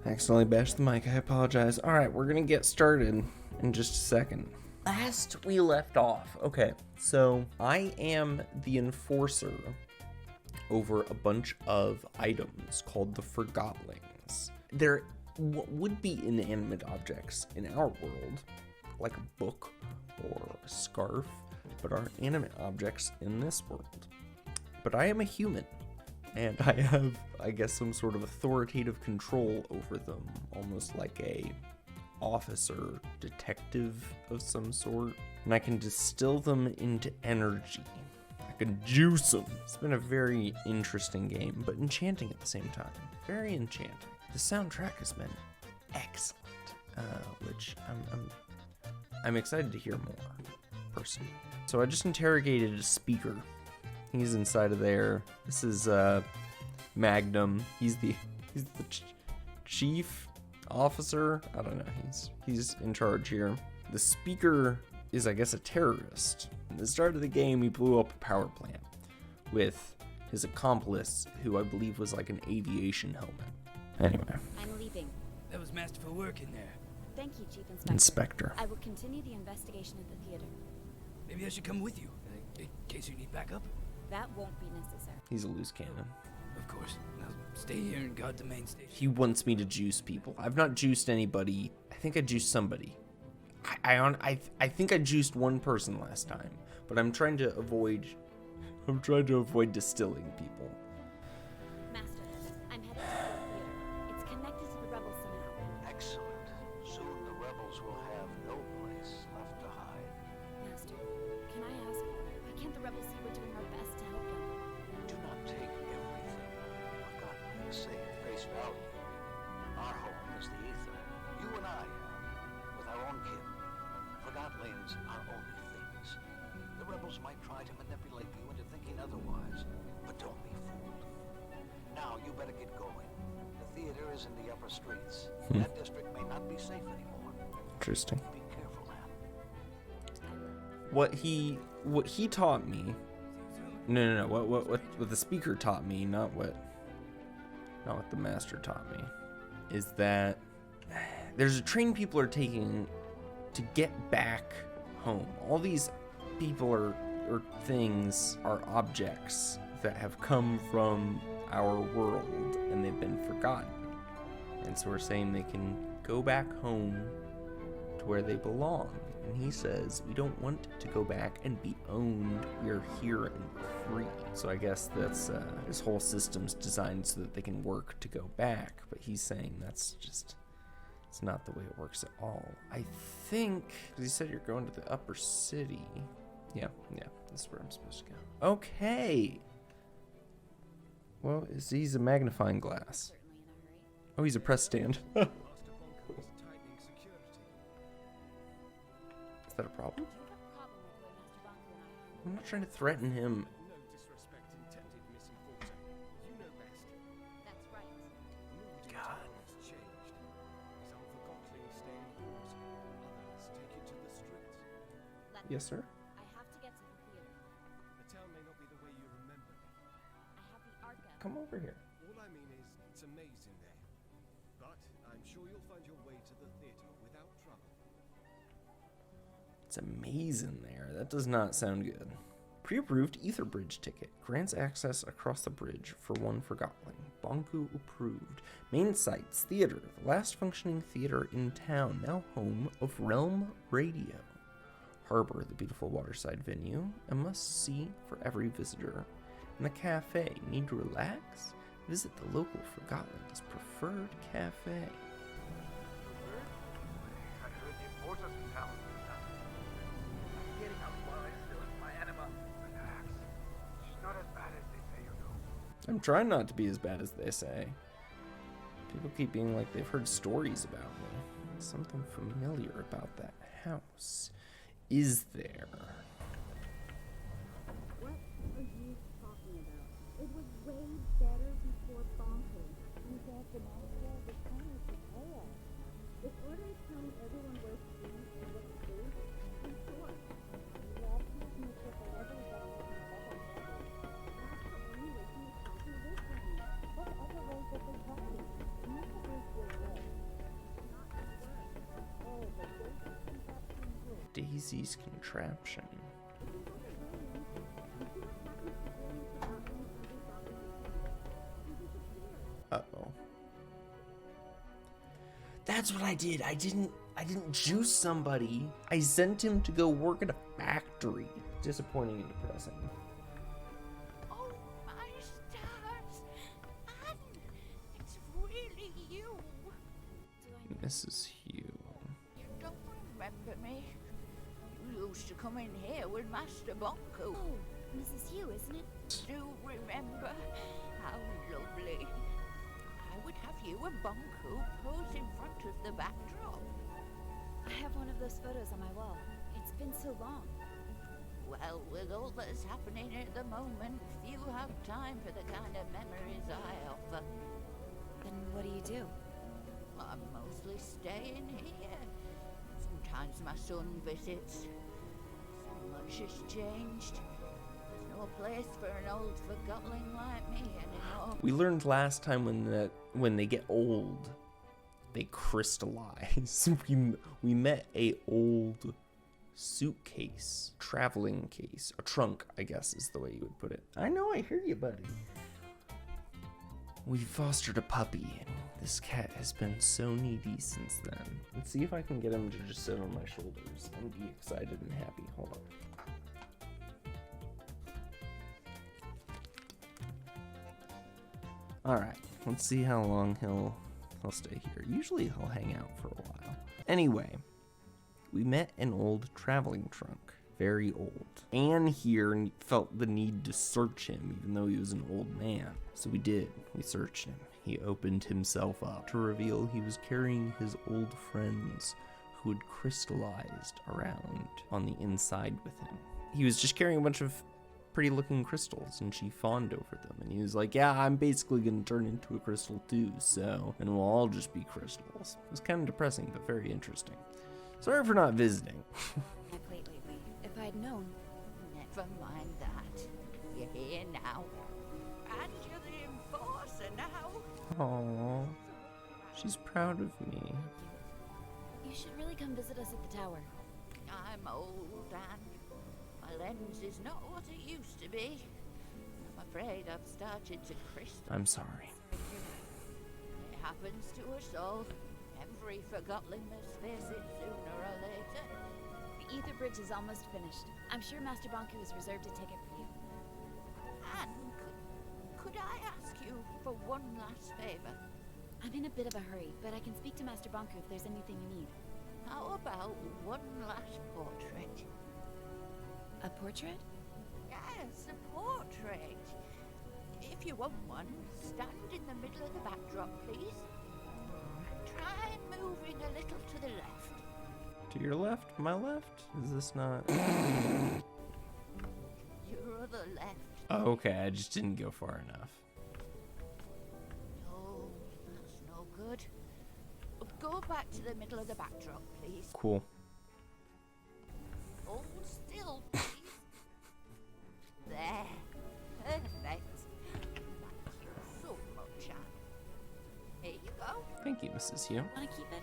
Accidentally bashed the mic, I apologize. Alright, we're gonna get started in just a second. Last we left off, okay, so I am the enforcer over a bunch of items called the Forgotlings. They're what would be inanimate objects in our world, like a book or a scarf, but are animate objects in this world. But I am a human, and I have, I guess, some sort of authoritative control over them, almost like a officer, detective of some sort. And I can distill them into energy. I can juice them. It's been a very interesting game, but enchanting at the same time. Very enchanting. The soundtrack has been excellent, which I'm excited to hear more, personally. So I just interrogated a speaker. He's inside of there. This is Magnum. He's the chief officer. I don't know. He's in charge here. The speaker is, I guess, a terrorist. At the start of the game, he blew up a power plant with his accomplice, who I believe was like an aviation helmet. Anyway. I'm leaving. That was masterful work in there. Thank you, Chief Inspector. Inspector. I will continue the investigation at the theater. Maybe I should come with you, in case you need backup. That won't be necessary. He's a loose cannon. Of course. Now stay here and guard the main station. He wants me to juice people. I've not juiced anybody. I think I juiced somebody. I think I juiced one person last time, but I'm trying to avoid distilling people. Master, I'm headed to the theater. It's connected to the rebels somehow. Excellent. Soon the rebels will have no place left to hide. Master, can I ask, why can't the rebels see we're doing our best to help them? Do not take everything Forgotton say at face value. Our home is the ether. You and I have, with our own kin. Forgottlings are only things. The rebels might try to manipulate you into thinking otherwise, but don't be fooled. Now you better get going. The theater is in the upper streets. That district may not be safe anymore. Interesting. Be careful, Anne. What he taught me. No. What the speaker taught me, not what the master taught me, is that there's a train people are taking to get back home. All these people or things are objects that have come from our world and they've been forgotten. And so we're saying they can go back home to where they belong. And he says, we don't want to go back and be owned. We're here and free. So I guess that's this whole system's designed so that they can work to go back. But he's saying that's just, it's not the way it works at all. I think, because he said you're going to the upper city. Yeah, this is where I'm supposed to go. Okay. Well, he's a magnifying glass. Certainly in a hurry. Oh, he's a press stand. Is that a problem? Do you have a problem with the way Master Bonko and I I'm not trying to threaten him. No disrespect intended, Miss Enforcer. You know best. That's right. God. Has changed. Some Forgotlings stay indoors, others take it to the streets. Let Yes, sir. I have to get to the theater. The town may not be the way you remember it. I have the Arca. Come over here. All I mean is, it's amazing there. But I'm sure you'll find your way to the theater without trouble. It's amazing there. That does not sound good. Pre-approved Ether Bridge ticket. Grants access across the bridge for one Forgotling. Bonku approved. Main sites. Theater. The last functioning theater in town. Now home of Realm Radio. Harbor. The beautiful waterside venue. A must-see for every visitor. And the cafe. Need to relax? Visit the local Forgotling's preferred cafe. I heard the importance of town. I'm getting out while I still have my anima. Relax. She's not as bad as they say, you know. I'm trying not to be as bad as they say. People keep being like they've heard stories about me. Something familiar about that house. Is there? What are you talking about? It was way better before Bonko. You got the master of the planet to chaos. If orders telling everyone where to be and what to do, then sure. You have to make sure that everybody can let us know. That's only if you copy this one. What other ways of the party? Most of us will work. Daisy's contraption. Uh-oh. That's what I did. I didn't juice somebody. I sent him to go work at a factory. Disappointing and depressing. Oh, my stars! Anne, it's really you. Mrs. Hugh. You don't remember me? You used to come in here with Master Bonko. Oh, Mrs. Hugh, isn't it? Do remember? How lovely. I would have you and Bonko pose in front of the backdrop. I have one of those photos on my wall. It's been so long. Well, with all that's happening at the moment, few have time for the kind of memories I offer. Then what do you do? I'm mostly staying here. Sometimes my son visits. So much has changed. There's no place for an old forgotling like me anymore. We learned last time when they get old, they crystallize. we met a old suitcase, traveling case, a trunk, I guess is the way you would put it. I know, I hear you, buddy. We fostered a puppy, and this cat has been so needy since then. Let's see if I can get him to just sit on my shoulders and be excited and happy. Hold on. Alright, let's see how long he'll stay here. Usually he'll hang out for a while. Anyway, we met an old traveling trunk. Very old. Anne here felt the need to search him, even though he was an old man. So we did. We searched him. He opened himself up to reveal he was carrying his old friends who had crystallized around on the inside with him. He was just carrying a bunch of pretty looking crystals, and she fawned over them, and he was like, yeah, I'm basically gonna turn into a crystal too, so, and we'll all just be crystals. It was kind of depressing, but very interesting. Sorry for not visiting. Not quite lately. If I'd known. Never mind that. You're here now. And you're the enforcer now. Aww, she's proud of me. You should really come visit us at the tower. I'm old, Anne. My lens is not what it used to be. I'm afraid I've started to crystal. I'm sorry. It happens to us all. Every forgotling must face it sooner or later. The ether bridge is almost finished. I'm sure Master Bonku has reserved a ticket for you. Anne, could I ask you for one last favor? I'm in a bit of a hurry, but I can speak to Master Bonku if there's anything you need. How about one last portrait? A portrait? Yes, a portrait. If you want one, stand in the middle of the backdrop, please. Try moving a little to the left. To your left? My left? Is this not... Your other left. Oh, okay, I just didn't go far enough. No, that's no good. Go back to the middle of the backdrop, please. Cool. Hold still, please. There. Perfect. Thank you so much, Anne. Here you go. Thank you, Mrs. Hugh. Wanna keep it?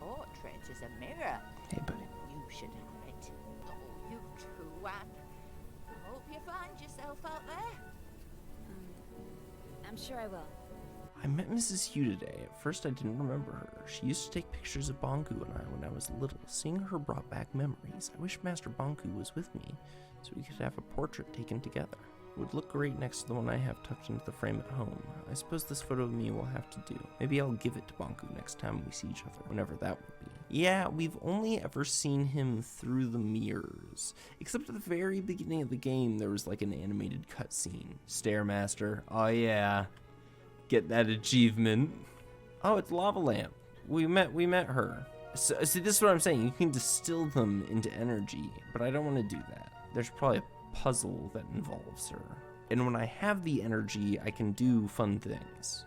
Oh, a portrait is a mirror. Hey, buddy. You should have it. Oh, you too, Anne. Hope you find yourself out there. I'm sure I will. I met Mrs. Hugh today. At first, I didn't remember her. She used to take pictures of Bonku and I when I was little. Seeing her brought back memories. I wish Master Bonku was with me, so we could have a portrait taken together. It would look great next to the one I have tucked into the frame at home. I suppose this photo of me will have to do. Maybe I'll give it to Bonku next time we see each other, whenever that would be. Yeah, we've only ever seen him through the mirrors. Except at the very beginning of the game, there was like an animated cutscene. Stairmaster. Oh yeah. Get that achievement. Oh, it's Lava Lamp. We met her. So, see, this is what I'm saying. You can distill them into energy, but I don't want to do that. There's probably a puzzle that involves her. And when I have the energy, I can do fun things.